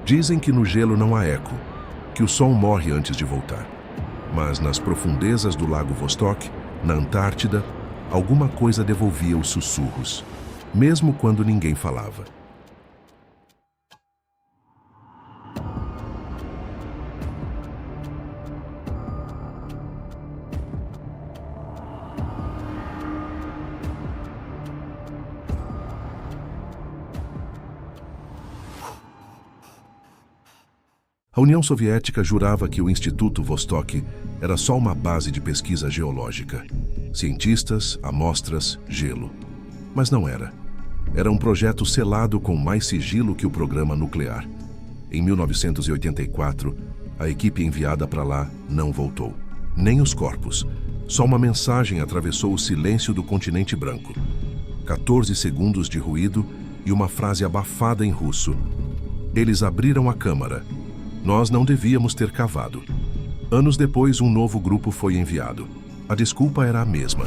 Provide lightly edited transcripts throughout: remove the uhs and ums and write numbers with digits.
Dizem que no gelo não há eco, que o som morre antes de voltar. Mas nas profundezas do Lago Vostok, na Antártida, alguma coisa devolvia os sussurros, mesmo quando ninguém falava. A União Soviética jurava que o Instituto Vostok era só uma base de pesquisa geológica. Cientistas, amostras, gelo. Mas não era. Era um projeto selado com mais sigilo que o programa nuclear. Em 1984, a equipe enviada para lá não voltou. Nem os corpos. Só uma mensagem atravessou o silêncio do continente branco. 14 segundos de ruído e uma frase abafada em russo. Eles abriram a câmara. Nós não devíamos ter cavado. Anos depois, um novo grupo foi enviado. A desculpa era a mesma: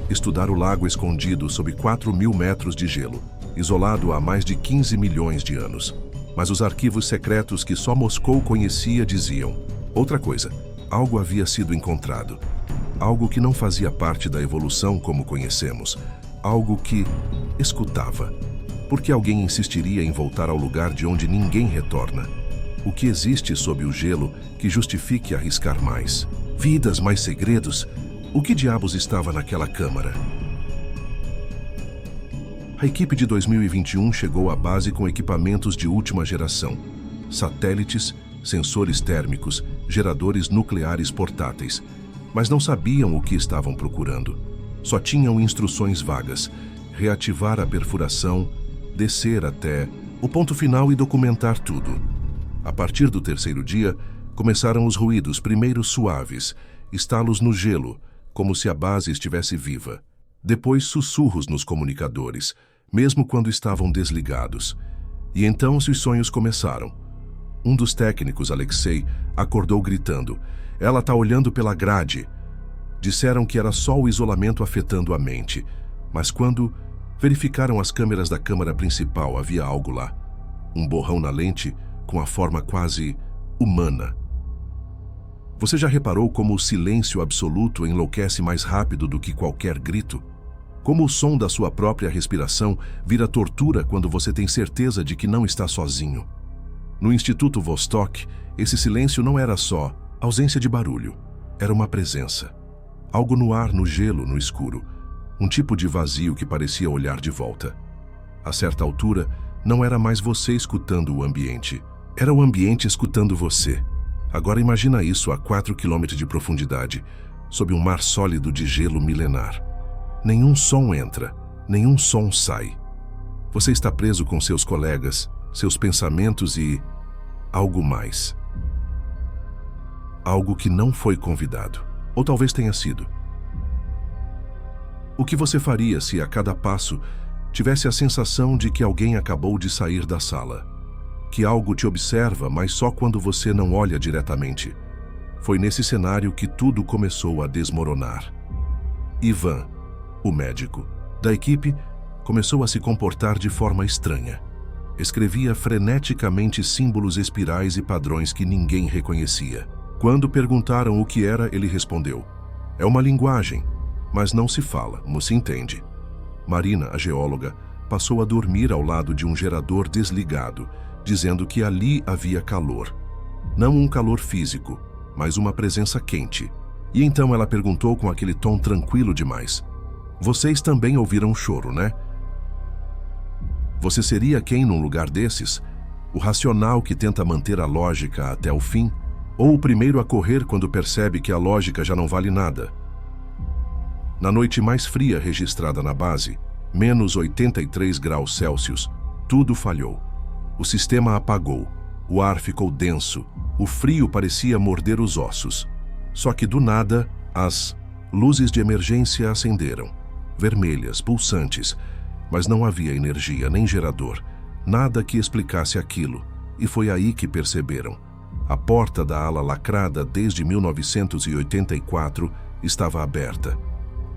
estudar o lago escondido sob 4.000 metros de gelo, isolado há mais de 15 milhões de anos. Mas os arquivos secretos que só Moscou conhecia diziam outra coisa. Algo havia sido encontrado. Algo que não fazia parte da evolução como conhecemos. Algo que escutava. Por que alguém insistiria em voltar ao lugar de onde ninguém retorna? O que existe sob o gelo que justifique arriscar mais? Vidas, mais segredos? O que diabos estava naquela câmara? A equipe de 2021 chegou à base com equipamentos de última geração. Satélites, sensores térmicos, geradores nucleares portáteis. Mas não sabiam o que estavam procurando. Só tinham instruções vagas: reativar a perfuração, descer até o ponto final e documentar tudo. A partir do terceiro dia, começaram os ruídos, primeiro suaves, estalos no gelo, como se a base estivesse viva. Depois sussurros nos comunicadores, mesmo quando estavam desligados. E então os sonhos começaram. Um dos técnicos, Alexei, acordou gritando: "Ela está olhando pela grade." Disseram que era só o isolamento afetando a mente, mas quando verificaram as câmeras da câmara principal, havia algo lá. Um borrão na lente com a forma quase humana. Você já reparou como o silêncio absoluto enlouquece mais rápido do que qualquer grito? Como o som da sua própria respiração vira tortura quando você tem certeza de que não está sozinho? No Instituto Vostok, esse silêncio não era só ausência de barulho. Era uma presença. Algo no ar, no gelo, no escuro. Um tipo de vazio que parecia olhar de volta. A certa altura, não era mais você escutando o ambiente. Era o ambiente escutando você. Agora imagina isso a 4 quilômetros de profundidade, sob um mar sólido de gelo milenar. Nenhum som entra, nenhum som sai. Você está preso com seus colegas, seus pensamentos e algo mais. Algo que não foi convidado. Ou talvez tenha sido. O que você faria se a cada passo tivesse a sensação de que alguém acabou de sair da sala? Que algo te observa, mas só quando você não olha diretamente? Foi nesse cenário que tudo começou a desmoronar. Ivan, o médico da equipe, começou a se comportar de forma estranha. Escrevia freneticamente símbolos espirais e padrões que ninguém reconhecia. Quando perguntaram o que era, ele respondeu: "É uma linguagem, mas não se fala, não se entende." Marina, a geóloga, passou a dormir ao lado de um gerador desligado, dizendo que ali havia calor. Não um calor físico, mas uma presença quente. E então ela perguntou com aquele tom tranquilo demais: "Vocês também ouviram choro, né? Você seria quem num lugar desses? O racional que tenta manter a lógica até o fim? Ou o primeiro a correr quando percebe que a lógica já não vale nada?" Na noite mais fria registrada na base, menos 83 graus Celsius, tudo falhou. O sistema apagou, o ar ficou denso, o frio parecia morder os ossos. Só que do nada, as luzes de emergência acenderam, vermelhas, pulsantes, mas não havia energia nem gerador, nada que explicasse aquilo, e foi aí que perceberam. A porta da ala lacrada desde 1984 estava aberta.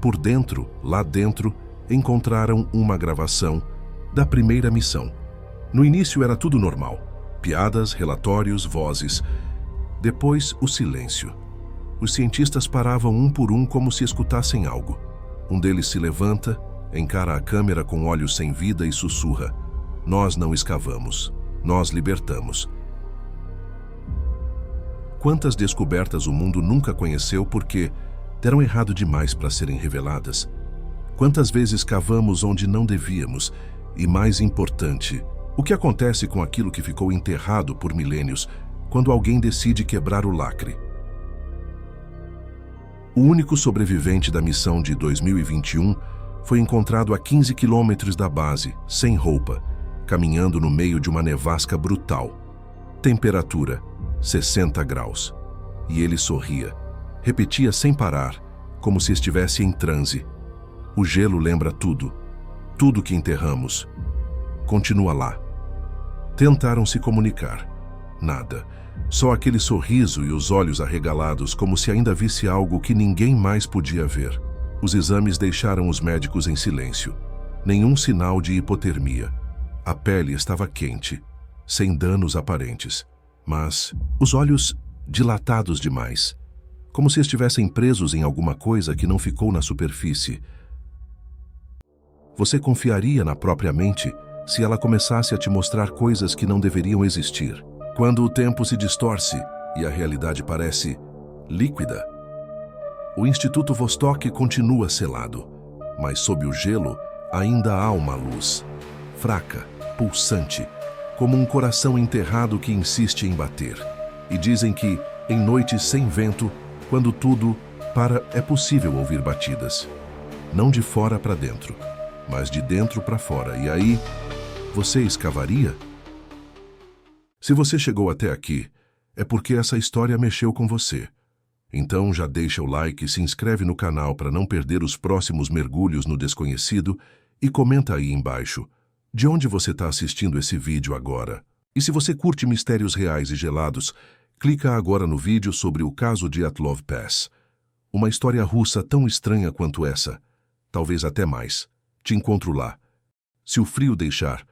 Por dentro, lá dentro, encontraram uma gravação da primeira missão. No início era tudo normal. Piadas, relatórios, vozes. Depois, o silêncio. Os cientistas paravam um por um como se escutassem algo. Um deles se levanta, encara a câmera com olhos sem vida e sussurra: "Nós não escavamos, nós libertamos." Quantas descobertas o mundo nunca conheceu porque deram errado demais para serem reveladas? Quantas vezes cavamos onde não devíamos? E mais importante, o que acontece com aquilo que ficou enterrado por milênios quando alguém decide quebrar o lacre? O único sobrevivente da missão de 2021 foi encontrado a 15 quilômetros da base, sem roupa, caminhando no meio de uma nevasca brutal. Temperatura: 60 graus. E ele sorria. Repetia sem parar, como se estivesse em transe. O gelo lembra tudo. Tudo que enterramos. Continua lá. Tentaram se comunicar. Nada. Só aquele sorriso e os olhos arregalados, como se ainda visse algo que ninguém mais podia ver. Os exames deixaram os médicos em silêncio. Nenhum sinal de hipotermia. A pele estava quente, sem danos aparentes. Mas os olhos dilatados demais, como se estivessem presos em alguma coisa que não ficou na superfície. Você confiaria na própria mente se ela começasse a te mostrar coisas que não deveriam existir? Quando o tempo se distorce e a realidade parece líquida, o Instituto Vostok continua selado, mas sob o gelo ainda há uma luz, fraca, pulsante, como um coração enterrado que insiste em bater. E dizem que, em noites sem vento, quando tudo para, é possível ouvir batidas. Não de fora para dentro, mas de dentro para fora. E aí, você escavaria? Se você chegou até aqui, é porque essa história mexeu com você. Então já deixa o like e se inscreve no canal para não perder os próximos mergulhos no desconhecido e comenta aí embaixo de onde você está assistindo esse vídeo agora. E se você curte mistérios reais e gelados, clica agora no vídeo sobre o caso de Dyatlov Pass. Uma história russa tão estranha quanto essa, talvez até mais. Te encontro lá. Se o frio deixar,